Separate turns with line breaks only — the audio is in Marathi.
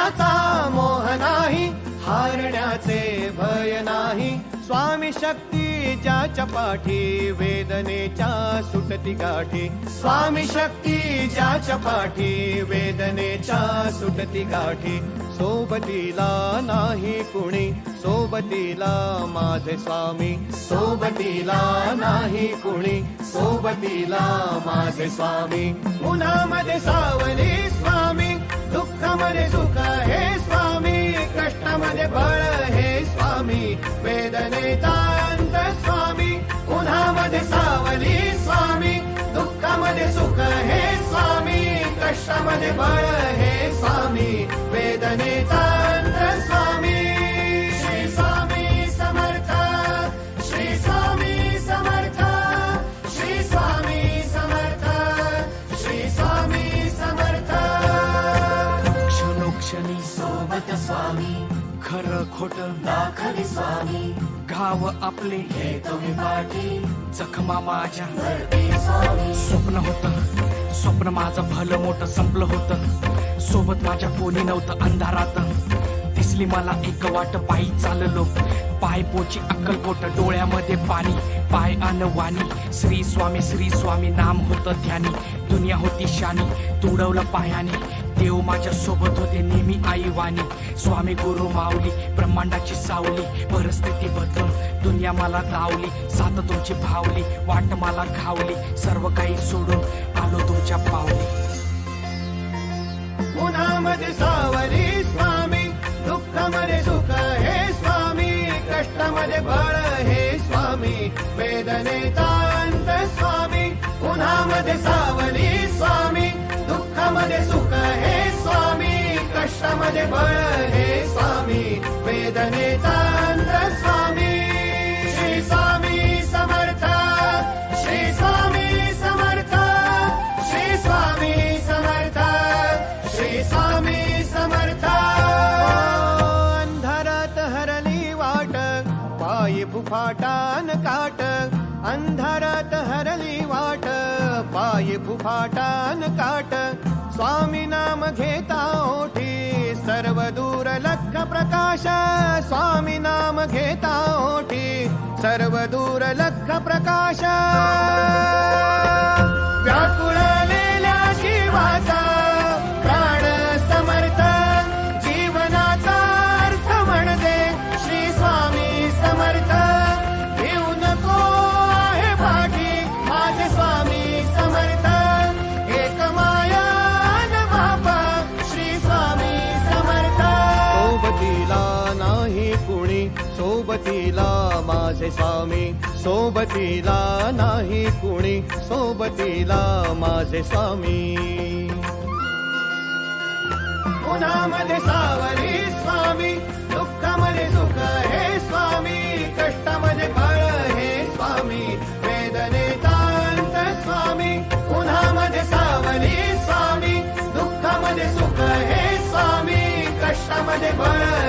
यशाचा मोह नाही, हारण्याचे भय नाही. स्वामी शक्ती ज्याच्या पाठी, वेदनेच्या सुटती गाठी. स्वामी शक्ती ज्याच्या पाठी, वेदनेच्या सुटती गाठी. सोबतीला नाही कुणी, सोबतीला माझे स्वामी. सोबतीला नाही कुणी, सोबतीला माझे स्वामी. उन्हामध्ये सावली स्वामी, दुःखामध्ये सुख हे स्वामी. कष्टामध्ये बळ हे स्वामी, वेदनेचा अंत स्वामी. उन्हामध्ये सावली स्वामी, दुःखामध्ये सुख हे स्वामी. कष्टामध्ये बळ हे स्वामी, वेदनेचा अंत स्वामी. श्री स्वामी समर्थ, श्री स्वामी समर्थ, श्री स्वामी समर्थ, श्री स्वामी समर्थ.
क्षणोक्षणी
सोबत स्वामी,
खरं खोट
दाखले स्वामी.
घाव आपले
हे तुम्ही पाठी,
जखमा माझ्या
भरते स्वामी.
स्वप्न होतं, स्वप्न माझं भलं मोठं संपलं होतं. सोबत माझ्या कोणी नव्हतं अंधारात. दिसली मला एक वाट, पायी चाललो पाय पोची अक्कलकोट. डोळ्यामध्ये पाणी, पाय अन वाणी. श्री स्वामी नाम होतं ध्यानी. दुनिया होती शानी, तुडवलं पायाने. देव माझ्या सोबत होते नेहमी आई वाणी. स्वामी गुरु माऊली, ब्रह्मांडाची सावली. परिस्थिती बदलून दुनिया मला लावली. साथ तुमची भावली, वाट मला घावली. सर्व काही सोडून आलो तुमच्या पावली.
उन्हामध्ये सावली स्वामी, दुःखामध्ये सुख हे स्वामी. कष्टामध्ये बळ हे स्वामी, वेदनेचा अंत स्वामी. उन्हामध्ये सावली स्वामी, दुःखामध्ये सुख हे स्वामी. कष्टामध्ये बळ हे स्वामी, वेदनेचा अंत स्वामी. श्री स्वामी समर्थ, श्री स्वामी समर्थ, श्री स्वामी समर्थ, श्री स्वामी समर्थ. अंधारात हरली वाट, पायी फुफाटान काट. अंधारात हरली वाट, पायी फुफाटान काट. स्वामी नाम घेता ओठी, सर्व दूर लख प्रकाश. स्वामी नाम घेता ओठी, सर्व दूर लख प्रकाश. व्याकुळलेल्या जीवाचा प्राण समर्थ, जीवनाचा अर्थ म्हणजे श्री स्वामी समर्थ. घेऊ नको आहे पाठी माझे स्वामी समर्थ. एक माया न बापा श्री स्वामी समर्थ. सोबतीला नाही कुणी, सोबतीला माझे स्वामी. सोबतीला नाही कुणी, सोबतीला माझे स्वामी. उन्हामध्ये सावली स्वामी, दुःखामध्ये सुख हे स्वामी. कष्टामध्ये बळ हे स्वामी, वेदनेचा अंत स्वामी. उन्हामध्ये सावली स्वामी, दुःखामध्ये सुख हे स्वामी. कष्टामध्ये बळ